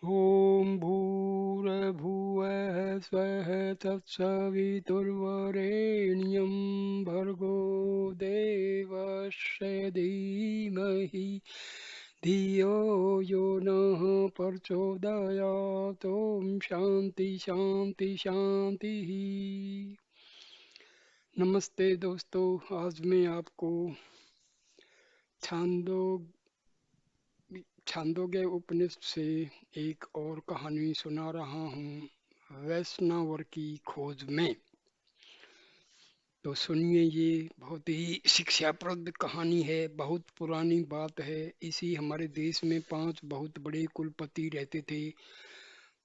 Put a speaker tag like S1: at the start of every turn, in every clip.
S1: ॐ भूर्भुवः स्वः तत्सवितुर्वरेण्यं भर्गो देवस्य धीमहि धियो यो नः प्रचोदयात्। ॐ शांति शांति शांति। नमस्ते दोस्तों, आज मैं आपको छांदोग्य छांदोग्य उपनिषद से एक और कहानी सुना रहा हूँ, वैष्णव की खोज में। तो सुनिए, ये बहुत ही शिक्षाप्रद कहानी है, बहुत पुरानी बात है। इसी हमारे देश में 5 बहुत बड़े कुलपति रहते थे।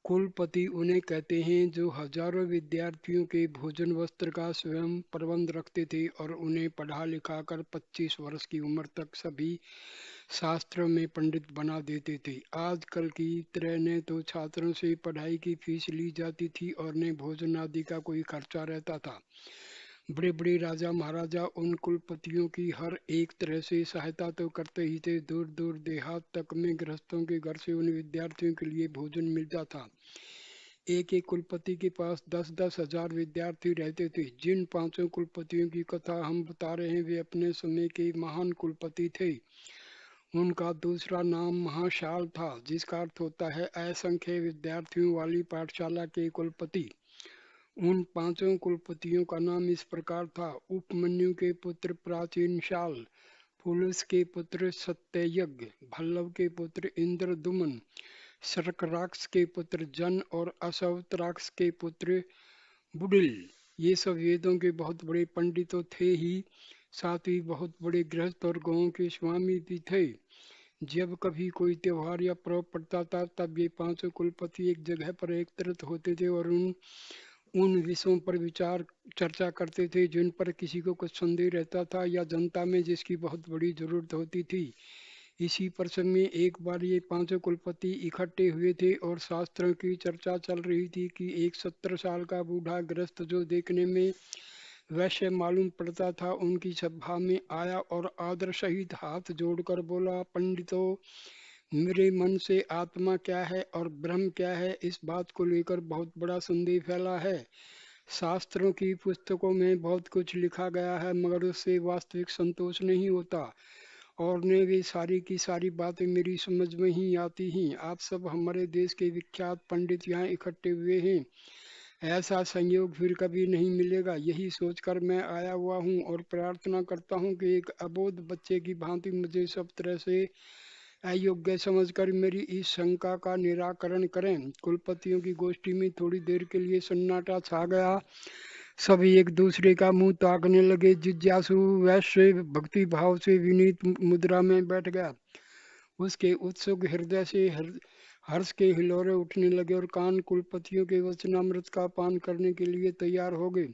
S1: कुलपति उन्हें कहते हैं जो हजारों विद्यार्थियों के भोजन वस्त्र का स्वयं प्रबंध रखते थे और उन्हें पढ़ा लिखा कर 25 वर्ष की उम्र तक सभी शास्त्रों में पंडित बना देते थे। आजकल की तरह न तो छात्रों से पढ़ाई की फीस ली जाती थी और न भोजन आदि का कोई खर्चा रहता था। बड़े बड़े राजा महाराजा उन कुलपतियों की हर एक तरह से सहायता तो करते ही थे, दूर दूर देहात तक में गृहस्थों के घर से उन विद्यार्थियों के लिए भोजन मिलता था। एक एक कुलपति के पास 10-10 हजार विद्यार्थी रहते थे। जिन 5 कुलपतियों की कथा हम बता रहे हैं वे अपने समय के महान कुलपति थे। उनका दूसरा नाम महाशाल था, जिसका अर्थ होता है असंख्य विद्यार्थियों वाली पाठशाला के कुलपति। उन 5 कुलपतियों का नाम इस प्रकार था: उपमन्यु के पुत्र प्राचीन शाल, पुलुस के पुत्र सत्ययज्ञ, भल्लव के पुत्र इंद्रदुमन, शर्कराक्ष के पुत्र जन और अश्वत्थराक्ष के पुत्र बुडिल। ये सब वेदों के बहुत बड़े पंडित तो थे ही, साथ ही बहुत बड़े गृहस्थ और गांवों के स्वामी भी थे। जब कभी कोई त्योहार या पर्व पड़ता था तब ये 5 कुलपति एक जगह पर एकत्रित होते थे और उन उन विषयों पर विचार चर्चा करते थे जिन पर किसी को कुछ संदेह रहता था या जनता में जिसकी बहुत बड़ी जरूरत होती थी। इसी प्रसंग में एक बार ये 5 कुलपति इकट्ठे हुए थे और शास्त्रों की चर्चा चल रही थी कि एक 70 साल का बूढ़ा गृहस्थ जो देखने में वैश्य मालूम पड़ता था उनकी सभा में आया और आदर सहित हाथ जोड़कर बोला, पंडितों, मेरे मन से आत्मा क्या है और ब्रह्म क्या है, इस बात को लेकर बहुत बड़ा संदेह फैला है। शास्त्रों की पुस्तकों में बहुत कुछ लिखा गया है मगर उससे वास्तविक संतोष नहीं होता और न वे सारी की सारी बातें मेरी समझ में ही आती हैं। आप सब हमारे देश के विख्यात पंडित यहाँ इकट्ठे हुए हैं, ऐसा संयोग फिर कभी नहीं मिलेगा। यही सोचकर मैं आया हुआ हूँ और प्रार्थना करता हूँ कि एक अबोध बच्चे की भांति मुझे सब तरह से अयोग्य समझकर मेरी इस शंका का निराकरण करें। कुलपतियों की गोष्ठी में थोड़ी देर के लिए सन्नाटा छा गया। सभी एक दूसरे का मुंह ताकने लगे। जिज्ञासु वैश्य भक्ति भाव से विनीत मुद्रा में बैठ गया। उसके उत्सुक हृदय से हर्ष के हिलोरे उठने लगे और कान कुलपतियों के वचनामृत का पान करने के लिए तैयार हो गए।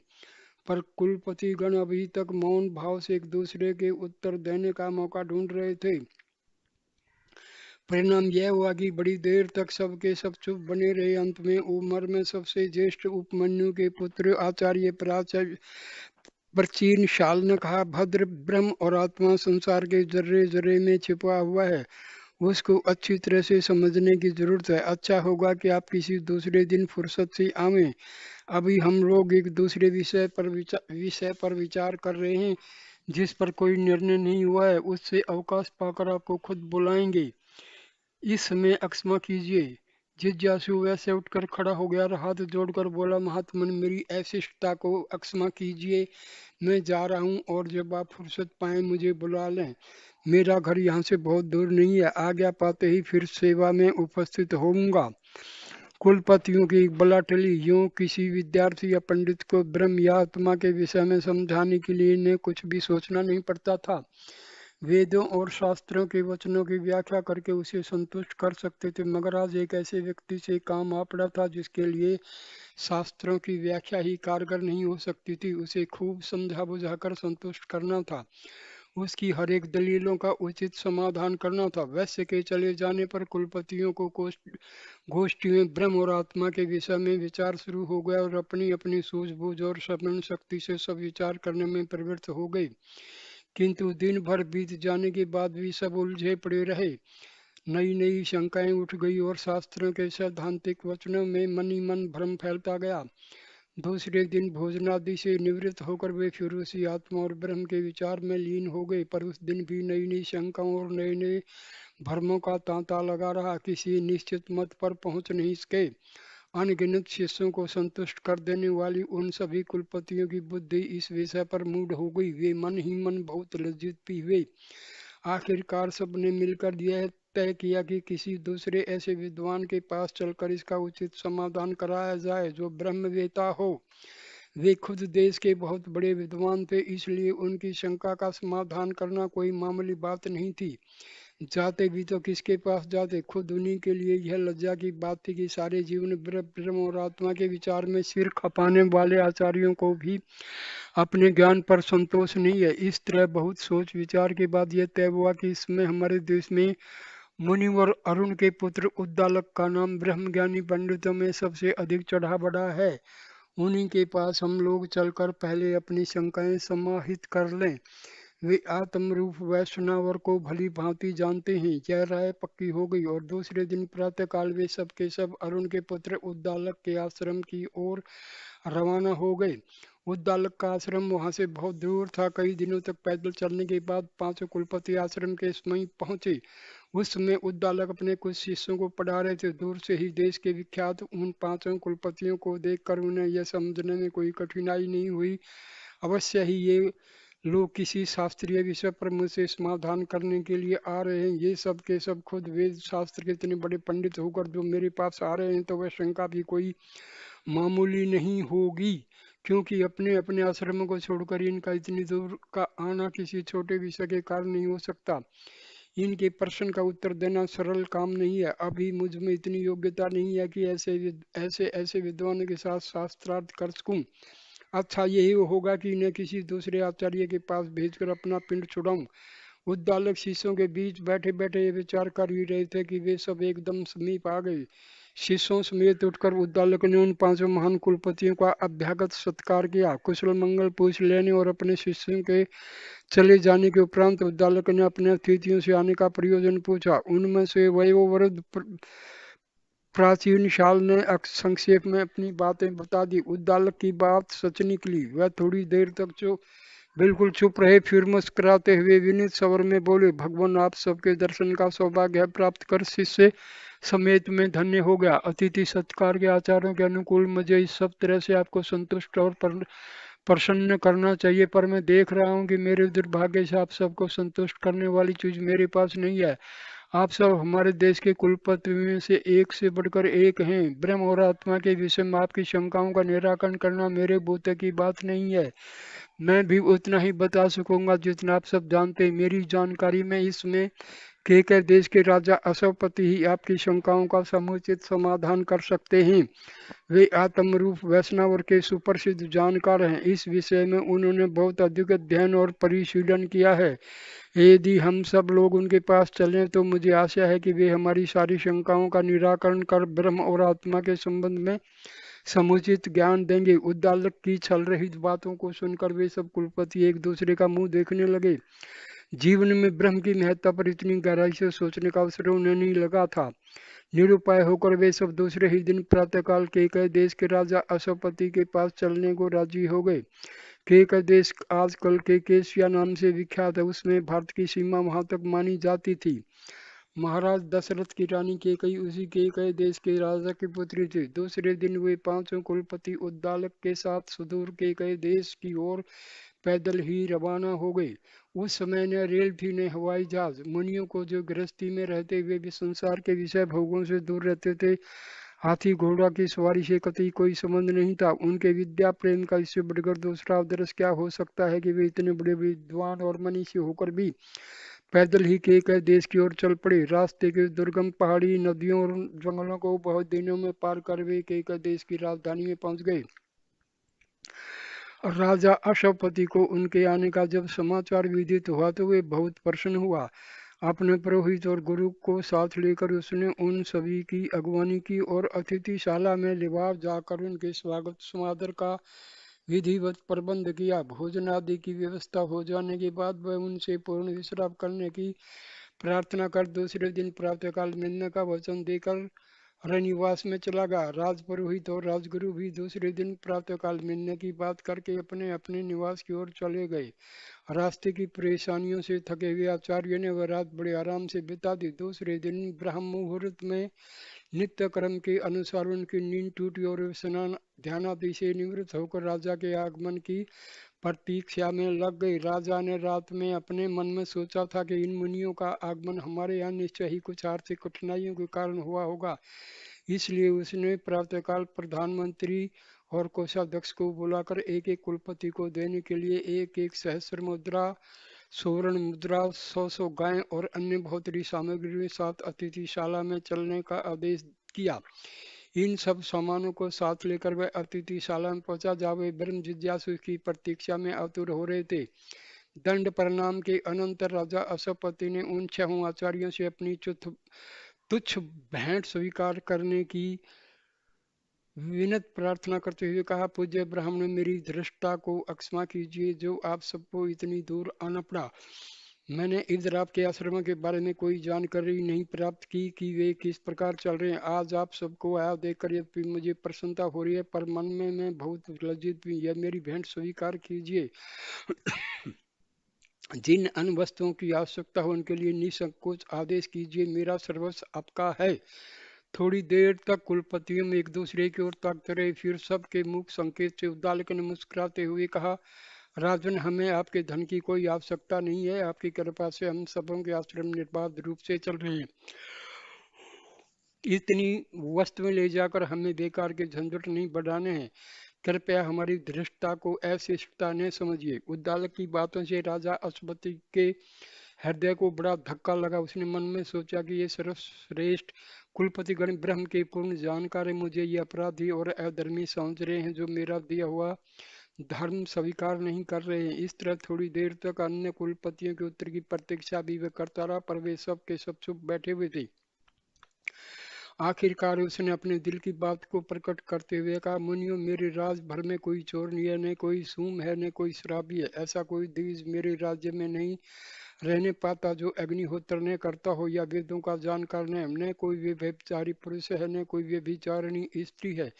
S1: पर कुलपति गण अभी तक मौन भाव से एक दूसरे के उत्तर देने का मौका ढूंढ रहे थे। परिणाम यह हुआ कि बड़ी देर तक सब के सब चुप बने रहे। अंत में उम्र में सबसे ज्येष्ठ उपमन्यु के पुत्र आचार्य प्राचीन शाल ने कहा, भद्र ब्रह्म और आत्मा संसार के जर्रे जर्रे में छिपा हुआ है, उसको अच्छी तरह से समझने की जरूरत है। अच्छा होगा कि आप किसी दूसरे दिन फुर्सत से आवें। अभी हम लोग एक दूसरे विषय पर विचार कर रहे हैं जिस पर कोई निर्णय नहीं हुआ है। उससे अवकाश पाकर आपको खुद बुलाएंगे। इस समय अक्षमा कीजिए। जिज्ञासु वैसे उठकर खड़ा हो गया और हाथ जोड़कर बोला, महात्मन, मेरी अशिष्टता को अक्षमा कीजिए। मैं जा रहा हूँ और जब आप फुर्सत पाए मुझे बुला लें। मेरा घर यहाँ से बहुत दूर नहीं है, आज्ञा पाते ही फिर सेवा में उपस्थित होऊंगा। कुलपतियों की एक बला टली। यूं किसी विद्यार्थी या पंडित को ब्रह्म या आत्मा के विषय में समझाने के लिए इन्हें कुछ भी सोचना नहीं पड़ता था। वेदों और शास्त्रों के वचनों की व्याख्या करके उसे संतुष्ट कर सकते थे, मगर आज एक ऐसे व्यक्ति से काम आ पड़ा था जिसके लिए शास्त्रों की व्याख्या ही कारगर नहीं हो सकती थी। उसे खूब समझा बुझाकर संतुष्ट करना था, उसकी हर एक दलीलों का उचित समाधान करना था। वैश्य के चले जाने पर कुलपतियों को गोष्ठी में ब्रह्म और आत्मा के विषय में विचार शुरू हो गया और अपनी अपनी सूझबूझ और श्रवण शक्ति से सब विचार करने में प्रवृत्त हो गए। किंतु दिन भर बीत जाने के बाद भी सब उलझे पड़े रहे। नई नई शंकाएं उठ गई और शास्त्रों के सैद्धांतिक वचनों में मन ही मन भ्रम फैलता गया। दूसरे दिन भोजनादि से निवृत्त होकर वे फिर उसी आत्मा और ब्रह्म के विचार में लीन हो गए, पर उस दिन भी नई नई शंकाओं और नए नए भ्रमों का तांता लगा रहा। किसी निश्चित मत पर पहुंच नहीं सके। अनगिनत शिष्यों को संतुष्ट कर देने वाली उन सभी कुलपतियों की बुद्धि इस विषय पर मूढ़ हो गई। वे मन ही मन बहुत लज्जित भी हुए। आखिरकार सबने मिलकर यह तय किया कि किसी दूसरे ऐसे विद्वान के पास चलकर इसका उचित समाधान कराया जाए जो ब्रह्मवेता हो। वे खुद देश के बहुत बड़े विद्वान थे, इसलिए उनकी शंका का समाधान करना कोई मामूली बात नहीं थी। जाते भी तो किसके पास जाते, खुद उन्हीं के लिए यह लज्जा की बात थी कि सारे जीवन ब्रह्म और आत्मा के विचार में सिर खपाने वाले आचार्यों को भी अपने ज्ञान पर संतोष नहीं है। इस तरह बहुत सोच विचार के बाद यह तय हुआ कि इसमें हमारे देश में मुनिवर अरुण के पुत्र उद्दालक का नाम ब्रह्मज्ञानी पंडितों में सबसे अधिक चढ़ा बढ़ा है। उन्हीं के पास हम लोग चलकर पहले अपनी शंकाएं समाहित कर लें। वे आत्मरूप वैष्णवर को भली भांति जानते हैं। यह राय पक्की हो गई और दूसरे दिन प्रातःकाल वे सब के सब अरुण के पुत्र उद्दालक के आश्रम की ओर रवाना हो गए। उद्दालक का आश्रम वहां से बहुत दूर था। कई दिनों तक पैदल चलने के बाद पांचों कुलपति आश्रम के समीप पहुंचे। उस समय उद्दालक अपने कुछ शिष्यों को पढ़ा रहे थे। दूर से ही देश के विख्यात उन पांचों कुलपतियों को देखकर उन्हें यह समझने में कोई कठिनाई नहीं हुई, अवश्य ही ये लोग किसी शास्त्रीय विषय पर मुझसे समाधान करने के लिए आ रहे हैं। ये सब के सब खुद वेद शास्त्र के इतने बड़े पंडित होकर जो मेरे पास आ रहे हैं, तो वह शंका भी कोई मामूली नहीं होगी, क्योंकि अपने अपने आश्रमों को छोड़कर इनका इतनी दूर का आना किसी छोटे विषय के कारण नहीं हो सकता। इनके प्रश्न का उत्तर देना सरल काम नहीं है। अभी मुझ में इतनी योग्यता नहीं है कि ऐसे विद्वानों के साथ शास्त्रार्थ कर सकूं। अच्छा यही होगा कि इन्हें किसी दूसरे आचार्य के पास भेजकर अपना पिंड छुड़ाऊं। उद्दालक शिष्यों के बीच बैठे बैठे ये विचार कर ही रहे थे कि वे सब एकदम समीप आ गए। शिष्यों समेत उठकर उद्दालक ने उन पांचों महान कुलपतियों का अभ्यागत सत्कार किया। कुशल मंगल पूछ लेने और अपने शिष्यों के चले जाने के उपरांत उद्दालक ने अपने अतिथियों से आने का प्रयोजन पूछा। उनमें से वयोवृद्ध प्राचीन शाल ने संक्षेप में अपनी बातें बता दी। उद्दालक की बात सच निकली। वह थोड़ी देर तक जो बिल्कुल चुप रहे, फिर मुस्कुराते हुए विनीत स्वर में बोले, भगवान आप सबके दर्शन का सौभाग्य प्राप्त कर शिष्य समेत में धन्य हो गया। अतिथि सत्कार के आचारों के अनुकूल मुझे इस सब तरह से आपको संतुष्ट और प्रसन्न करना चाहिए, पर मैं देख रहा हूँ कि मेरे दुर्भाग्य से आप सबको संतुष्ट करने वाली चीज मेरे पास नहीं है। आप सब हमारे देश के कुलपति में से बढ़कर एक हैं। ब्रह्म और आत्मा के विषय में आपकी शंकाओं का निराकरण करना मेरे बूते की बात नहीं है। मैं भी उतना ही बता सकूंगा जितना आप सब जानते हैं। मेरी जानकारी में इसमें के देश के राजा अशोकपति ही आपकी शंकाओं का समुचित समाधान कर सकते हैं। वे आत्मरूप वैष्णव के सुप्रसिद्ध जानकार हैं। इस विषय में उन्होंने बहुत अधिक अध्ययन और परिशीलन किया है। यदि हम सब लोग उनके पास चलें तो मुझे आशा है कि वे हमारी सारी शंकाओं का निराकरण कर ब्रह्म और आत्मा के संबंध में समुचित ज्ञान देंगे। उद्दालक की छल रहित बातों को सुनकर वे सब कुलपति एक दूसरे का मुंह देखने लगे। जीवन में ब्रह्म की महत्ता पर इतनी गहराई से सोचने का अवसर उन्हें नहीं लगा था। निरुपाय होकर वे सब दूसरे ही दिन प्रातःकाल केकय देश के राजा अशोकपति के पास चलने को राजी हो गए। केकय देश आजकल केकेशिया नाम से विख्यात है। उसमें भारत की सीमा वहां तक मानी जाती थी। महाराज दशरथ की रानी केकई उसी केकय देश के राजा की पुत्री थी। दूसरे दिन वे पांचों कुलपति उद्दालक के साथ सुदूर केकय देश की ओर पैदल ही रवाना हो गए। उस समय न रेल थी न हवाई जहाज। मुनियों को जो गृहस्थी में रहते हुए भी संसार के विषय भोगों से दूर रहते थे, हाथी घोड़ा की सवारी से कतई कोई संबंध नहीं था। उनके विद्या प्रेम का इससे बढ़कर दूसरा आदर्श क्या हो सकता है कि वे इतने बड़े विद्वान और मनीषी होकर भी पैदल ही केकय देश की ओर चल पड़े। रास्ते के दुर्गम पहाड़ी, नदियों और जंगलों को बहुत दिनों में पार कर वे केकय देश की राजधानी में पहुंच गए। राजा अशोकपति को उनके आने का जब समाचार विदित हुआ तो वे बहुत प्रसन्न हुआ। अपने पुरोहित और गुरु को साथ लेकर उसने उन सभी की अगवानी की और अतिथिशाला में लिबार जाकर उनके स्वागत समादर का विधिवत प्रबंध किया। भोजन आदि की व्यवस्था हो जाने के बाद वह उनसे पूर्ण विश्राम करने की प्रार्थना कर दूसरे दिन प्रातःकाल मिलने का वचन देकर रनिवास में चला गया। राजपुरोहित और राजगुरु भी दूसरे दिन प्रातःकाल मिलने की बात करके अपने अपने निवास की ओर चले गए। रास्ते की परेशानियों से थके हुए आचार्य ने वह रात बड़े आराम से बिता दी। दूसरे दिन ब्रह्म मुहूर्त में नित्य क्रम के अनुसार उनकी नींद टूटी और वे स्नान ध्यानादि से निवृत्त होकर राजा के आगमन की प्रतीक्षा में लग गई। राजा ने रात में अपने मन में सोचा था कि इन मुनियों का आगमन हमारे यहाँ निश्चय ही कुछ आर्थिक कठिनाइयों के कारण हुआ होगा। इसलिए उसने प्रातःकाल प्रधानमंत्री और कोषाध्यक्ष को बुलाकर एक एक कुलपति को देने के लिए एक एक सहस्र मुद्रा, सुवर्ण मुद्रा, 100 गाय और अन्य बहुत सी सामग्री के साथ अतिथिशाला में चलने का आदेश किया। इन सब सामानों को साथ लेकर वह अतिथिशाला में पहुंचा, जहाँ वे ब्रह्म जिज्ञासु की प्रतीक्षा में आतुर हो रहे थे। दंड प्रणाम के अनंतर राजा अश्वपति ने उन 6 आचार्यों से अपनी तुच्छ भेंट स्वीकार करने की विनत प्रार्थना करते हुए कहा, पूज्य ब्राह्मण, मेरी धृष्टता को अक्षमा कीजिए जो आप सबको इतनी दूर आना पड़ा। मैंने इधर आपके आश्रम के बारे में कोई जानकारी नहीं प्राप्त की कि वे किस प्रकार चल रहे हैं। आज आप सबको आया देखकर यद्यपि मुझे प्रसन्नता हो रही है, पर मन में मैं बहुत लज्जित भी। यह मेरी भेंट स्वीकार कीजिए। जिन अन्य वस्तुओं की आवश्यकता हो उनके लिए निसंकोच आदेश कीजिए, मेरा सर्वस्व आपका है। थोड़ी देर तक कुलपतियों में एक दूसरे की ओर ताकते रहे, फिर सबके मुख संकेत से उद्दालक ने मुस्कुराते हुए कहा, राजन, हमें आपके धन की कोई आवश्यकता नहीं है। आपकी कृपा से हम सबों के आश्रम निर्बाध रूप से चल रहे हैं। इतनी वस्तुएं ले जाकर हमें बेकार के झंझट नहीं बढ़ाने हैं। कृपया हमारी धृष्टता को अशिष्टता न समझिए। उद्दालक की बातों से राजा अश्वपति के हृदय को बड़ा धक्का लगा। उसने मन में सोचा कि ये सर्वश्रेष्ठ कुलपतिगण ब्रह्म के पूर्ण जानकार मुझे ये अपराधी और अधर्मी समझ रहे हैं, जो मेरा दिया हुआ धर्म स्वीकार नहीं कर रहे हैं। इस तरह थोड़ी देर तक अन्य कुलपतियों के उत्तर की प्रतीक्षा भी वह करता रहा, पर वे सब के सब चुप बैठे हुए थे। आखिरकार उसने अपने दिल की बात को प्रकट करते हुए कहा, मुनियों, मेरे राज भर में कोई चोर नहीं है, न कोई सूम है, न कोई शराबी है। ऐसा कोई द्विज मेरे राज्य में नहीं रहने पाता जो अग्निहोत्र न करता हो या वेदों का जानकार न कोई व्यभिचारी पुरुष है, न कोई व्यभिचारिणी स्त्री है।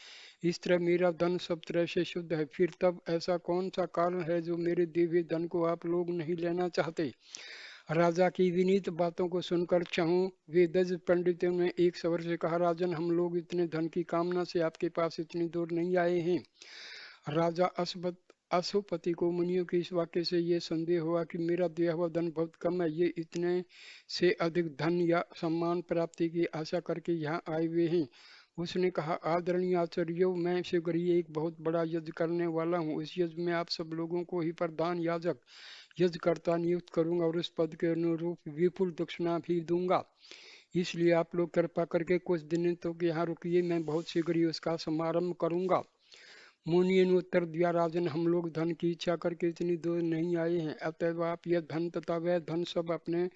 S1: इस तरह मेरा धन सब तरह से शुद्ध है। फिर तब ऐसा कौन सा कारण है जो मेरे दिव्य धन को आप लोग नहीं लेना चाहते? राजा की विनीत बातों को सुनकर चहु वेदज पंडितों ने एक स्वर से कहा, राजन, हम लोग इतने धन की कामना से आपके पास इतनी दूर नहीं आए हैं। राजा अश्वपति को मुनियों के इस वाक्य से ये संदेह हुआ कि मेरा दिया हुआ धन बहुत कम है, ये इतने से अधिक धन या सम्मान प्राप्ति की आशा करके यहाँ आए हुए हैं। उसने कहा, आदरणीय आचार्यों, मैं शीघ्र ही एक बहुत बड़ा यज्ञ करने वाला हूँ। उस यज्ञ में आप सब लोगों को ही प्रधान याजक यज्ञकर्ता नियुक्त करूंगा और उस पद के अनुरूप विपुल दक्षिणा भी दूंगा। इसलिए आप लोग कृपा करके कुछ दिनों तक यहाँ रुकिए, मैं बहुत शीघ्र ही उसका समारंभ करूंगा। मुनि ने उत्तर दिया, राजन, हम लोग धन की इच्छा करके इतनी दूर नहीं आए हैं, अतएव आप यह धन तथा वह धन सब अपने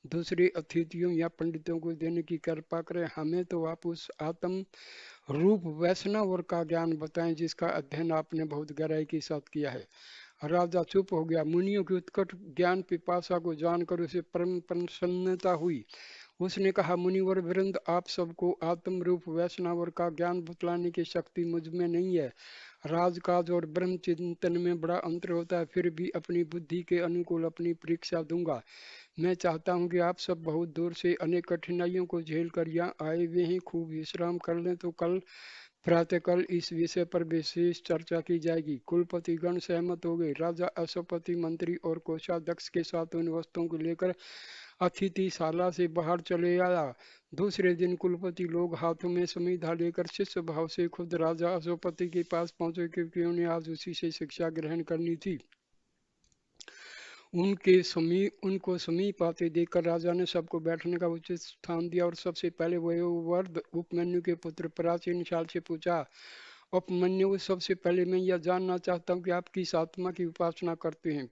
S1: दूसरे अतिथियों या पंडितों को देने की कृपा करें। हमें तो आप उस आत्म रूप वैष्णव का ज्ञान बताएं जिसका अध्ययन आपने बहुत गहराई के साथ किया है। राजा चुप हो गया। मुनियों की उत्कट ज्ञान पिपासा को जानकर उसे परम प्रसन्नता हुई। उसने कहा, मुनिवर वृंद, आप सबको आत्म रूप वैष्णव का ज्ञान बतलाने की शक्ति मुझ में नहीं है। राजकाज और ब्रह्म चिंतन में बड़ा अंतर होता है, फिर भी अपनी बुद्धि के अनुकूल अपनी परीक्षा दूंगा। मैं चाहता हूं कि आप सब बहुत दूर से अनेक कठिनाइयों को झेल कर यहाँ आए हुए हैं, खूब विश्राम कर लें, तो कल प्रातःकाल इस विषय पर विशेष चर्चा की जाएगी। कुलपति गण सहमत हो गए। राजा अश्वपति मंत्री और कोषाध्यक्ष के साथ उन वस्तुओं को लेकर अतिथिशाला से बाहर चले आया। दूसरे दिन कुलपति लोग हाथों में समिधा लेकर शिष्य भाव से खुद राजा अश्वपति के पास पहुंचे, क्योंकि उन्हें आज उसी से शिक्षा ग्रहण करनी थी। उनको समीप आते देखकर राजा ने सबको बैठने का उचित स्थान दिया और सबसे पहले वयोवृद्ध उपमन्यु के पुत्र प्राचीन शाल से पूछा, उपमन्यु, सबसे पहले मैं यह जानना चाहता हूँ कि आप किस आत्मा की उपासना करते हैं?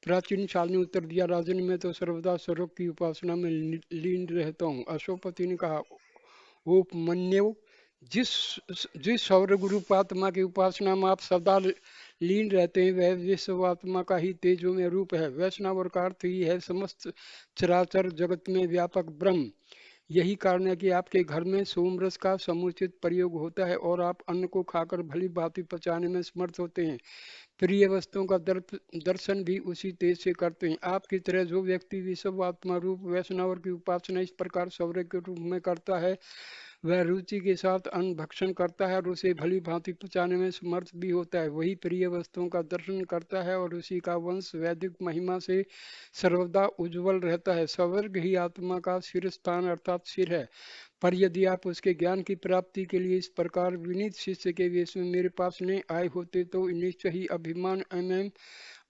S1: प्राचीन शाल ने उत्तर दिया, राजन, मैं तो सर्वदा स्वरूप की उपासना में लीन रहता हूँ। अश्वपति ने कहा, उपमन्यु, जिस जिस सौर गुरुपात्मा की उपासना में आप सदा लीन रहते हैं, वह विश्व आत्मा का ही तेजो में रूप है। वैष्णव का अर्थ ही है समस्त चराचर जगत में व्यापक ब्रह्म। यही कारण है कि आपके घर में सोमरस का समुचित प्रयोग होता है और आप अन्न को खाकर भली भांति पचाने में समर्थ होते हैं। प्रिय वस्तुओं का दर्शन भी उसी तेज से करते हैं। आपकी तरह जो व्यक्ति विश्व आत्मा रूप वैष्णव की उपासना इस प्रकार सौर्य के रूप में करता है, वह रुचि के साथ अन्न भक्षण करता है और उसे भली भांति पचाने में समर्थ भी होता है। वही प्रिय वस्तुओं का दर्शन करता है और उसी का वंश वैदिक महिमा से सर्वदा उज्जवल रहता है। स्वर्ग ही आत्मा का सिर स्थान अर्थात सिर है। पर यदि आप उसके ज्ञान की प्राप्ति के लिए इस प्रकार विनीत शिष्य के वेश में मेरे पास नहीं आए होते तो निश्चय ही अभिमान एवं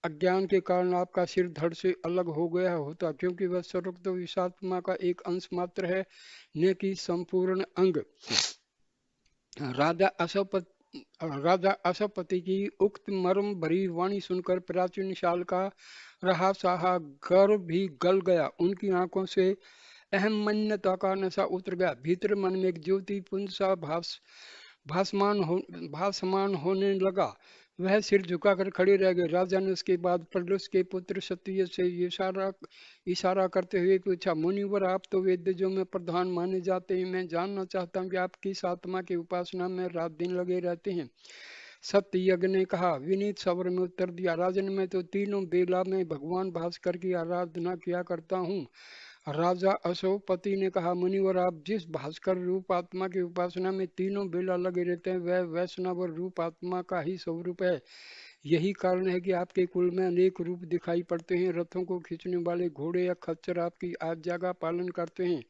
S1: अज्ञान के कारण आपका सिर धड़ से अलग हो गया होता, क्योंकि वह सर्वोक्त विषात्मा का एक अंश मात्र है, न कि संपूर्ण अंग। राजा अशोपत राजा अशोपति की उक्त मर्म भरी वाणी सुनकर प्राचीन शाल का रहा सहा गर्व भी गल गया। उनकी आंखों से अहमन्यता का नशा उतर गया। भीतर मन में एक ज्योति पुंज सा भासमान होने लगा। वह सिर झुकाकर खड़े रह गए। राजा ने उसके बाद प्रलुष के पुत्र क्षत्रिय से इशारा करते हुए पूछा, मुनिवर आप तो वेद्यों में प्रधान माने जाते हैं, मैं जानना चाहता हूँ कि आप किस आत्मा की उपासना में रात दिन लगे रहते हैं। सत्ययज्ञ ने कहा, विनीत सवर में उत्तर दिया, राजन मैं तो तीनों बेला में भगवान भास्कर की आराधना किया करता हूँ। राजा अशोकपति ने कहा, मुनिवर आप जिस भास्कर रूप आत्मा की उपासना में तीनों बेला लगे रहते हैं, वह वैष्णव रूप आत्मा का ही स्वरूप है। यही कारण है कि आपके कुल में अनेक रूप दिखाई पड़ते हैं। रथों को खींचने वाले घोड़े या खच्चर आपकी आज्ञा का पालन करते हैं।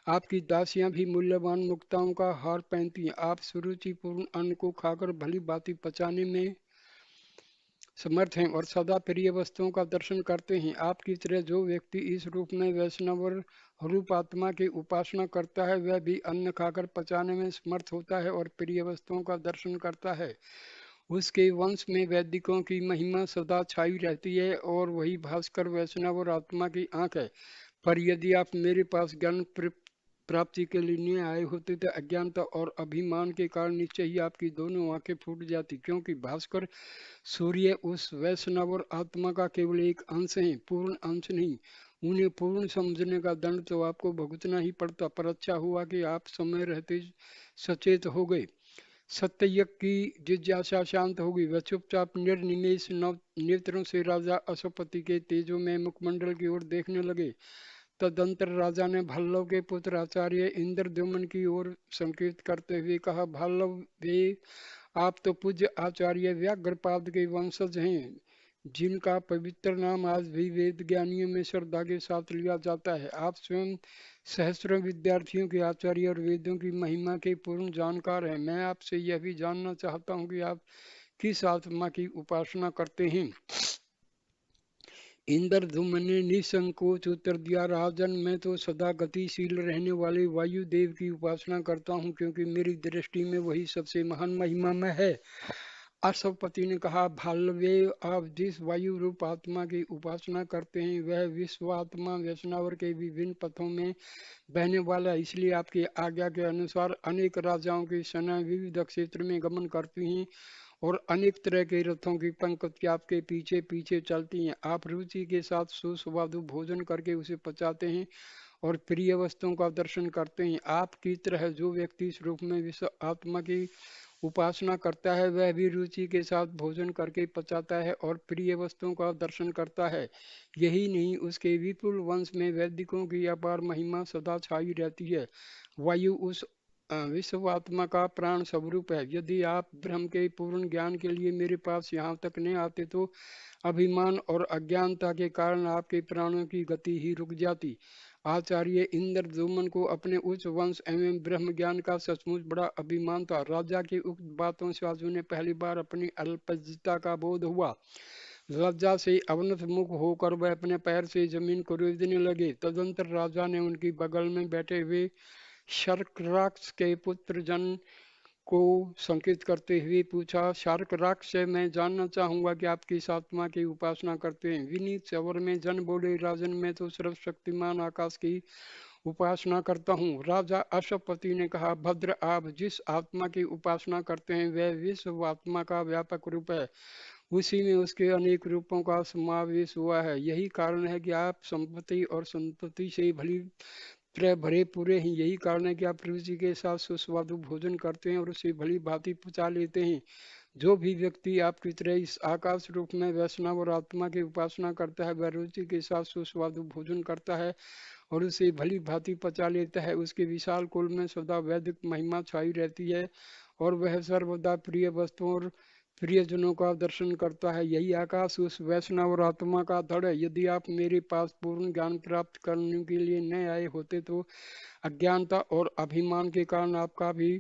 S1: आपकी दासियां भी मूल्यवान मुक्ताओं का हार पहनती हैं। आप सुरुचिपूर्ण अन्न को खाकर भली भांति पचाने में समर्थ हैं और सदा प्रिय वस्तुओं का दर्शन करते हैं। आपकी तरह जो व्यक्ति इस रूप में वैष्णव रूप आत्मा की उपासना करता है, वह भी अन्न खाकर पचाने में समर्थ होता है और प्रिय वस्तुओं का दर्शन करता है। उसके वंश में वैदिकों की महिमा सदा छाई रहती है और वही भास्कर वैष्णव और आत्मा की आंख है। पर यदि आप मेरे पास ज्ञान प्राप्ति के लिए नहीं आए होते तो अज्ञानता और अभिमान के कारण निश्चय ही आपकी दोनों आंखें फूट जाती, क्योंकि भास्कर सूर्य उस वैष्णव और आत्मा का केवल एक अंश है, पूर्ण अंश नहीं। उन्हें पूर्ण समझने का दंड तो आपको भुगतना ही पड़ता, पर अच्छा हुआ कि आप समय रहते सचेत हो गए। सत्ययज्ञ की जिज्ञासा शांत होगी। वह चुपचाप निर्निमेष नेत्रों से राजा अशोकपति के तेजो में मुखमंडल की ओर देखने लगे। तदंतर राजा ने भल्लव के पुत्र आचार्य इंद्रद्युम्न की ओर संकेत करते हुए कहा, भल्लव वे आप तो पूज्य आचार्य व्याघ्रपाद के वंशज हैं, जिनका पवित्र नाम आज भी वेद ज्ञानियों में श्रद्धा के साथ लिया जाता है। आप स्वयं सहस्रों विद्यार्थियों के आचार्य और वेदों की महिमा के पूर्ण जानकार हैं। मैं आपसे यह भी जानना चाहता हूँ कि आप किस आत्मा की उपासना करते हैं। इंद्रद्युम्न ने निसंकोच उत्तर दिया, राजन मैं तो सदा गतिशील रहने वाले वायुदेव की उपासना करता हूँ, क्योंकि मेरी दृष्टि में वही सबसे महान महिमा में है। अश्वपति ने कहा, भाल्वे आप जिस वायु रूप आत्मा की उपासना करते हैं, वह विश्व आत्मा वैष्णव के विभिन्न पथों में बहने वाला है। इसलिए आपकी आज्ञा के अनुसार अनेक राजाओं की सेना विविध क्षेत्र में गमन करती हैं और अनेक तरह के रथों की पंक्ति आपके पीछे पीछे चलती हैं। आप रुचि के साथ सुस्वादु भोजन करके उसे पचाते हैं और प्रिय वस्तुओं का दर्शन करते हैं। आपकी तरह जो व्यक्ति इस रूप में विश्व आत्मा की उपासना करता है, वह भी रुचि के साथ भोजन करके पचाता है और प्रिय वस्तुओं का दर्शन करता है। यही नहीं, उसके विपुल वंश में वैदिकों की अपार महिमा सदा छाई रहती है। वायु उस विश्व आत्मा का प्राण स्वरूप है। यदि आप ब्रह्म के पूर्ण ज्ञान के लिए मेरे पास यहाँ तक नहीं आते तो अभिमान और अज्ञानता के कारण आपके प्राणों की गति ही रुक जाती। आचार्य इंद्रद्युम्न को अपने उच्च वंश एवं ब्रह्म ज्ञान का सचमुच बड़ा अभिमान था। राजा की उक्त बातों से आज उन्हें पहली बार अपनी अल्पज्यता का बोध हुआ। लज्जा से अवनत मुख होकर वह अपने पैर से जमीन को रेतने लगे। तदंतर राजा ने उनकी बगल में बैठे हुए शर्कराक्ष के पुत्र जन को संकेत करते हुए पूछा, शार्कराक्ष से मैं जानना चाहूंगा कि आप किस आत्मा की उपासना करते हैं। विनीत स्वर में जन बोले, राजन मैं तो सर्वशक्तिमान आकाश की उपासना करता हूँ। राजा अश्वपति ने कहा, भद्र आप जिस आत्मा की उपासना करते हैं, वह विश्व आत्मा का व्यापक रूप है। उसी में उसके अनेक रूपों का समावेश हुआ है। यही कारण है कि आप संपत्ति और संतति से भली भरे पूरे हैं। यही कारण है कि आप रुचि के साथ सुस्वादु भोजन करते हैं और उसे भली भांति पचा लेते हैं। जो भी व्यक्ति आपकी तरह इस आकाश रूप में वैष्णव और आत्मा की उपासना करता है, वह रुचि के साथ सुस्वादु भोजन करता है और उसे भली भांति पचा लेता है। उसके विशाल कुल में सदा वैदिक महिमा छाई रहती है और वह सर्वदा प्रिय वस्तुओं और प्रियजनों का दर्शन करता है। यही आकाश उस वैष्णव और आत्मा का धड़ है। यदि आप मेरे पास पूर्ण ज्ञान प्राप्त करने के लिए न आए होते तो अज्ञानता और अभिमान के कारण आपका भी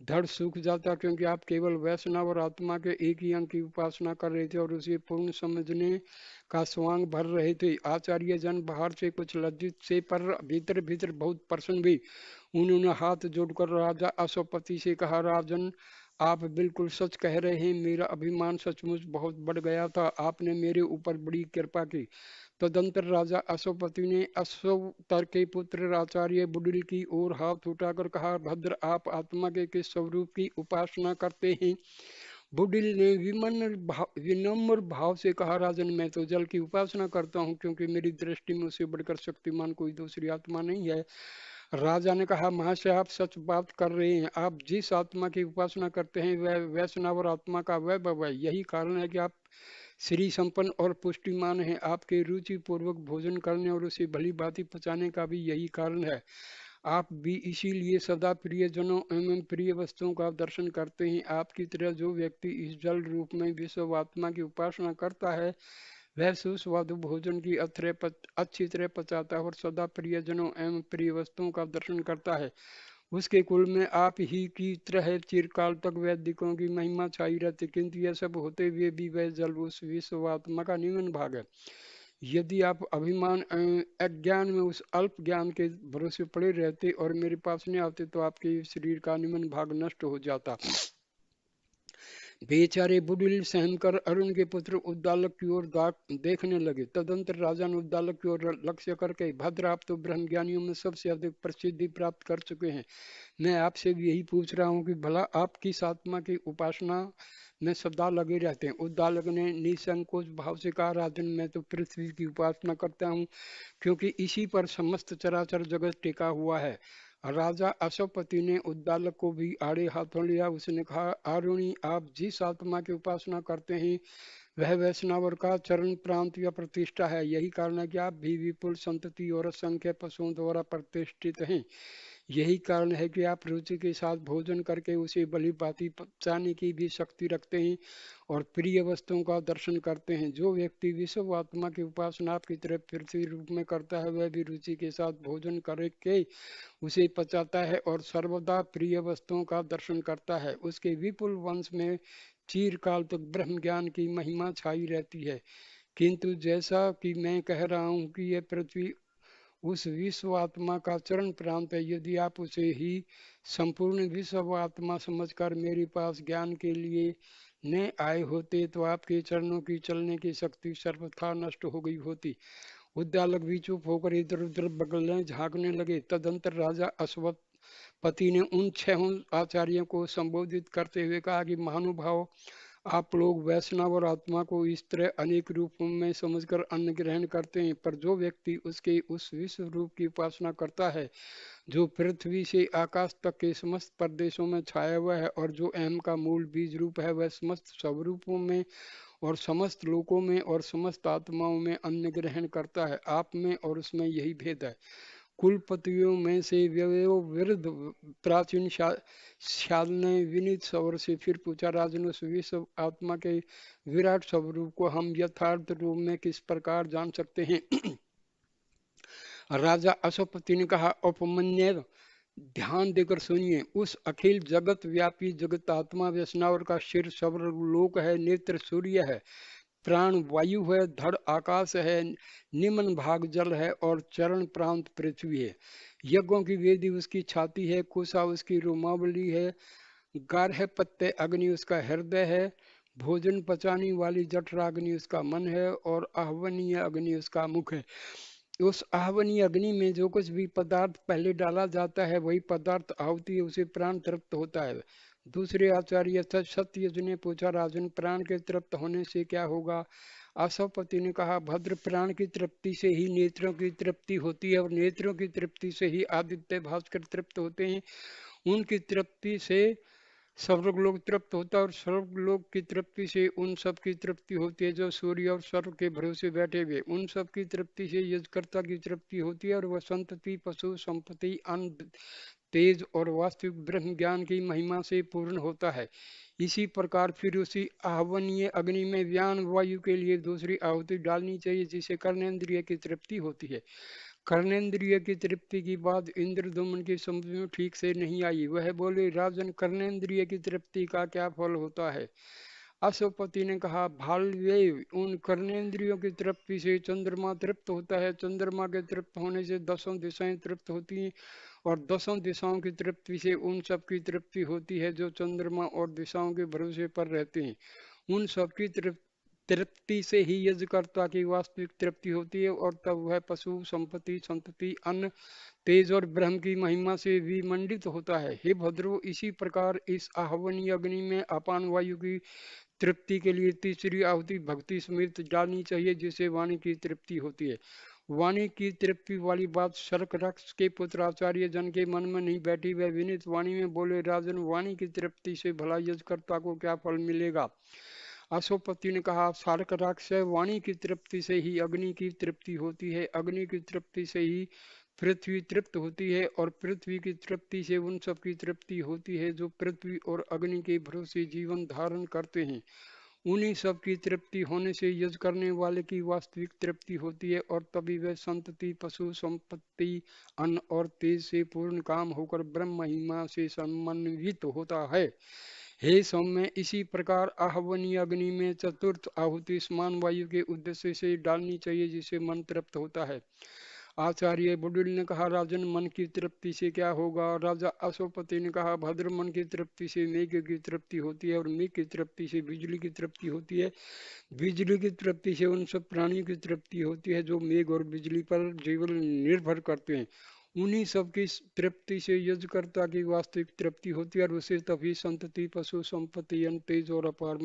S1: धड़ सूख जाता, क्योंकि आप केवल वैष्णव और आत्मा के एक ही अंग की उपासना कर रहे थे और उसे पूर्ण समझने का स्वांग भर रहे थे। आचार्य जन बाहर से कुछ लज्जित से पर भीतर भीतर बहुत प्रसन्न भी। उन्होंने हाथ जोड़कर राजा अश्वपति से कहा, राजन, आप बिल्कुल सच कह रहे हैं। मेरा अभिमान सचमुच बहुत बढ़ गया था। आपने मेरे ऊपर बड़ी कृपा की। तदंतर राजा अश्वपति ने अश्वतर के पुत्र आचार्य बुडिल की ओर हाथ उठाकर कहा, भद्र, आप आत्मा के किस स्वरूप की उपासना करते हैं? बुडिल ने विनम्र भाव से कहा, राजन, मैं तो जल की उपासना करता हूँ, क्योंकि मेरी दृष्टि में उससे बढ़कर शक्तिमान कोई दूसरी आत्मा नहीं है। राजा ने कहा, महाशय, आप सच बात कर रहे हैं। आप जिस आत्मा की उपासना करते हैं वह वैष्णव और आत्मा का वैभव है। यही कारण है कि आप श्री संपन्न और पुष्टिमान हैं। आपके रुचि पूर्वक भोजन करने और उसे भली भांति पचाने का भी यही कारण है। आप भी इसीलिए सदा प्रियजनों एवं प्रिय वस्तुओं का दर्शन करते हैं। आपकी तरह जो व्यक्ति इस जल रूप में विश्व आत्मा की उपासना करता है, वह सुस्वादु भोजन की अच्छी तरह पचाता है और सदा प्रियजनों एवं प्रिय वस्तुओं का दर्शन करता है। उसके कुल में आप ही की तरह चिरकाल तक वैदिकों की महिमा छाई रहती, किंतु यह सब होते हुए भी वह जल उस विश्व आत्मा का निम्न भाग है। यदि आप अभिमान अज्ञान में उस अल्प ज्ञान के भरोसे पड़े रहते और मेरे पास नहीं आते तो आपके शरीर का निम्न भाग नष्ट हो जाता। बेचारे बुडिल सहम कर अरुण के पुत्र उद्दालक की ओर देखने लगे। तदंतर राजा ने उद्दालक की ओर लक्ष्य करके, भद्र, आप तो ब्रह्म ज्ञानियों में सबसे अधिक प्रसिद्धि प्राप्त कर चुके हैं। मैं आपसे भी यही पूछ रहा हूँ कि भला आप किस आत्मा की उपासना में सदा लगे रहते हैं? उद्दालक ने निसंकोच भाव से कहा, राजन, मैं तो पृथ्वी की उपासना करता हूँ, क्योंकि इसी पर समस्त चराचर जगत टिका हुआ है। राजा अश्वपति ने उद्दालक को भी आड़े हाथों लिया। उसने कहा, आरुणि, आप जिस आत्मा की उपासना करते हैं वह वैष्णवर का चरण प्रांत या प्रतिष्ठा है। यही कारण है कि आप भी विपुल संतति और असंख्य पशुओं द्वारा प्रतिष्ठित हैं। यही कारण है कि आप रुचि के साथ भोजन करके उसे भली भांति पचाने की भी शक्ति रखते हैं और प्रिय वस्तुओं का दर्शन करते हैं। जो व्यक्ति विश्व आत्मा की उपासना आपकी तरह पृथ्वी रूप में करता है, वह भी रुचि के साथ भोजन करके उसे पचाता है और सर्वदा प्रिय वस्तुओं का दर्शन करता है। उसके विपुल वंश में चीरकाल तक ब्रह्म ज्ञान की महिमा छाई रहती है। किंतु जैसा कि मैं कह रहा हूँ कि यह पृथ्वी उस विश्व आत्मा का चरण प्रांत है। यदि आप उसे ही संपूर्ण विश्व आत्मा समझकर मेरे पास ज्ञान के लिए न आए होते तो आपके चरणों की चलने की शक्ति सर्वथा नष्ट हो गई होती। उद्दालक भी चुप होकर इधर उधर बगलने झांकने लगे। तदंतर राजा अश्वपति ने उन 6 आचार्यों को संबोधित करते हुए कहा कि महानुभाव, आप लोग वैष्णव और आत्मा को इस तरह अनेक रूपों में समझकर अन्न ग्रहण करते हैं, पर जो व्यक्ति उसके उस विश्व रूप की उपासना करता है जो पृथ्वी से आकाश तक के समस्त प्रदेशों में छाया हुआ है और जो अहम का मूल बीज रूप है, वह समस्त स्वरूपों में और समस्त लोकों में और समस्त आत्माओं में अन्न ग्रहण करता है। आप में और उसमें यही भेद है। कुलपतियों में से वयोवृद्ध प्राचीन शाल ने विनीत स्वर से फिर पूछा, राजन, उस विश्व आत्मा के विराट स्वरूप को हम यथार्थ रूप में किस प्रकार जान सकते हैं? राजा अश्वपति ने कहा, उपमन्यु, ध्यान देकर सुनिए। उस अखिल जगत व्यापी जगत आत्मा वैष्णव का सिर सर्वलोक है, नेत्र सूर्य है, प्राण वायु है, धड़ आकाश है, निम्न भाग जल है और चरण प्रांत पृथ्वी है। यज्ञों की वेदी उसकी छाती है, कुशा उसकी रोमावली है, गारह पत्ते अग्नि उसका हृदय है, भोजन पचाने वाली जठराग्नि उसका मन है और आहवनीय अग्नि उसका मुख है। उस आहवनीय अग्नि में जो कुछ भी पदार्थ पहले डाला जाता है वही पदार्थ आहुति है, उसे प्राण तृप्त होता है। दूसरे आचार्य सत्यज ने पूछा, राजन प्राण के तृप्त होने से क्या होगा? आशवपति ने कहा, भद्र प्राण की तृप्ति से ही नेत्रों की तृप्ति होती है और नेत्रों की तृप्ति से ही आदित्य भास्कर तृप्त होते हैं। उनकी तृप्ति से स्वर्गलोक तृप्त होता है और स्वर्गलोक की तृप्ति से उन सब की तृप्ति होती है जो सूर्य और स्वर्ग के भरोसे बैठे हुए। उन सब की तृप्ति से यजकर्ता की तृप्ति होती है और वह संतति पशु संपत्ति अन्न तेज और वास्तविक ब्रह्म ज्ञान की महिमा से पूर्ण होता है। इसी प्रकार फिर उसी आहवनीय अग्नि में व्यान वायु के लिए दूसरी आहुति डालनी चाहिए जिसे कर्णेंद्रिय की तृप्ति होती है। कर्णेंद्रिय की तृप्ति की बात इंद्रदुम्न की समझ में ठीक से नहीं आई। वह बोले, राजन कर्णेंद्रिय की तृप्ति का क्या फल होता है? अश्वपति ने कहा, भालवे उन कर्णेंद्रियों की तृप्ति से चंद्रमा तृप्त होता है। चंद्रमा के तृप्त होने से दसों दिशाएं तृप्त होती हैं और दसों दिशाओं की तृप्ति से उन सब की तृप्ति होती है जो चंद्रमा और दिशाओं के भरोसे पर रहते हैं। उन सब की तृप्ति से ही यजकर्ता की वास्तविक तृप्ति होती है और तब वह पशु संपत्ति संतति अन्न तेज और ब्रह्म की महिमा से विमंडित होता है। हे भद्रो, इसी प्रकार इस आहवनीय अग्नि में अपान वायु की तृप्ति के लिए तीसरी आहुति भक्ति समेत डालनी चाहिए जिससे वाणी की तृप्ति होती है। वाणी की तृप्ति वाली बात शर्करक्ष के पुत्र आचार्य जन के मन में नहीं बैठी। वह विनित वाणी में बोले, राजन वाणी की तृप्ति से भला यजकर्ता को क्या फल मिलेगा? अशोपति ने कहा, शार्कराक्ष, वाणी की तृप्ति से ही अग्नि की तृप्ति होती है। अग्नि की तृप्ति से ही पृथ्वी तृप्त होती है और पृथ्वी की तृप्ति से उन सब की तृप्ति होती है जो पृथ्वी और अग्नि के भरोसे जीवन धारण करते हैं। उन्हीं सब की तृप्ति होने से यज करने वाले की वास्तविक तृप्ति होती है और तभी वह संतति पशु संपत्ति अन्न और तेज से पूर्ण काम होकर ब्रह्म महिमा से समन्वित होता है। हे सौम्य, इसी प्रकार आहवनीय अग्नि में चतुर्थ आहुति समान वायु के उद्देश्य से डालनी चाहिए जिससे मन तृप्त होता है। आचार्य बुडुल ने कहा, राजन मन की तृप्ति से क्या होगा? राजा अशोपति ने कहा, भद्र मन की तृप्ति से मेघ की तृप्ति होती है और मेघ की तृप्ति से बिजली की तृप्ति होती है। बिजली की तृप्ति से उन सब प्राणियों की तृप्ति होती है जो मेघ और बिजली पर जीवन निर्भर करते हैं। उन्हीं सब की तृप्ति से यजकर्ता की वास्तविक तृप्ति होती है और उसे तभी संतति पशु संपत्ति अन्न तेज और अपार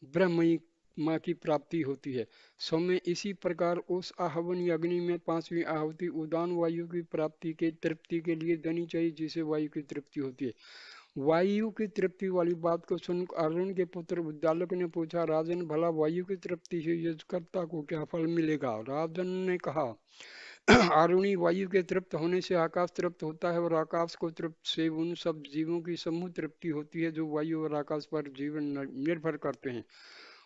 S1: ब्रह्मयी माँ की प्राप्ति होती है। सौम्य, इसी प्रकार उस आहवनी अग्नि में पांचवी आहुति उदान वायु की प्राप्ति के तृप्ति के लिए देनी चाहिए जिसे वायु की तृप्ति होती है। वायु की तृप्ति वाली बात को सुन अरुण के पुत्र उद्दालक ने पूछा, राजन भला वायु की तृप्ति से यजकर्ता को क्या फल मिलेगा? राजन ने कहा, आरुणी, वायु के तृप्त होने से आकाश तृप्त होता है और आकाश को तृप्त से उन सब जीवों की समूह तृप्ति होती है जो वायु और आकाश पर जीवन निर्भर करते हैं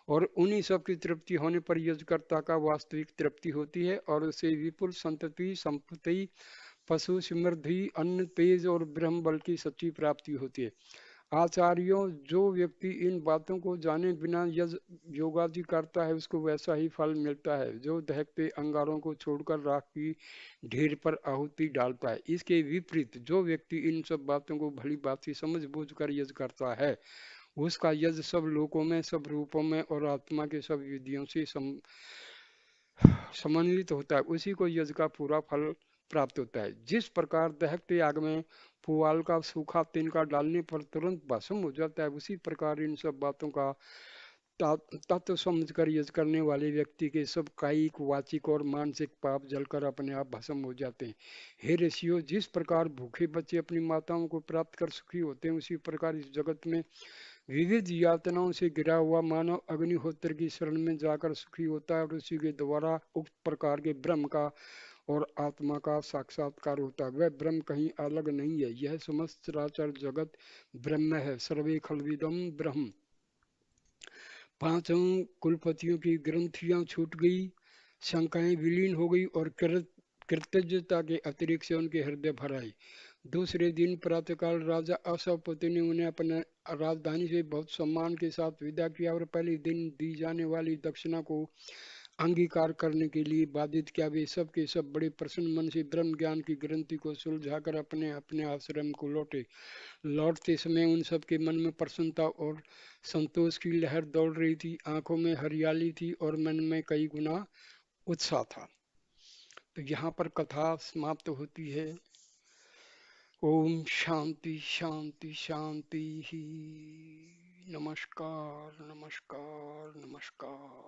S1: और उन्हीं सब की तृप्ति होने पर यजकर्ता का वास्तविक तृप्ति होती है और उसे विपुल संतति संपत्ति पशु समृद्धि अन्न तेज और ब्रह्म बल की सच्ची प्राप्ति होती है। आचार्यों, जो व्यक्ति इन बातों को जाने बिना यज योगादि करता है उसको वैसा ही फल मिलता है जो दहकते अंगारों को छोड़कर राख की ढेर पर आहुति डालता है। इसके विपरीत जो व्यक्ति इन सब बातों को भली भांति समझ बूझ कर यज करता है उसका यज सब लोकों में सब रूपों में और आत्मा के सब विधियों से समन्वित होता है। उसी को यज का पूरा फल प्राप्त होता है। जिस प्रकार दहकते आग में पुआल का सूखा तिनका डालने पर तुरंत भस्म हो जाता है उसी प्रकार इन सब बातों का तत्व समझकर यज करने वाले व्यक्ति के सब कायिक वाचिक और मानसिक पाप जलकर अपने आप भस्म हो जाते हैं। हे ऋषियों, जिस प्रकार भूखे बच्चे अपनी माताओं को प्राप्त कर सुखी होते हैं उसी प्रकार इस जगत में विविध यातनाओं से गिरा हुआ मानव अग्निहोत्र की शरण में जाकर सुखी होता है और उसी के द्वारा उक्त प्रकार के ब्रह्म का और आत्मा का साक्षात्कार होता है। वह ब्रह्म कहीं अलग नहीं है, यह समस्त चराचर जगत ब्रह्म है। सर्वे खलविदम ब्रह्म। पांचों कुलपतियों की ग्रंथियां छूट गई, शंकाएं विलीन हो गई और कृतज्ञता के अतिरिक्त से उनके हृदय भर आए। दूसरे दिन प्रातःकाल राजा अशवपति ने उन्हें अपने राजधानी से बहुत सम्मान के साथ विदा किया और पहले दिन दी जाने वाली दक्षिणा को अंगीकार करने के लिए बाधित किया। वे सब के सब बड़े प्रसन्न मन से ब्रह्म ज्ञान की ग्रंथि को सुलझाकर अपने अपने आश्रम को लौटे। लौटते समय उन सब के मन में प्रसन्नता और संतोष की लहर दौड़ रही थी, आंखों में हरियाली थी और मन में कई गुना उत्साह था। तो यहाँ पर कथा समाप्त होती है। ओम शांति शांति शांति ही। नमस्कार नमस्कार नमस्कार।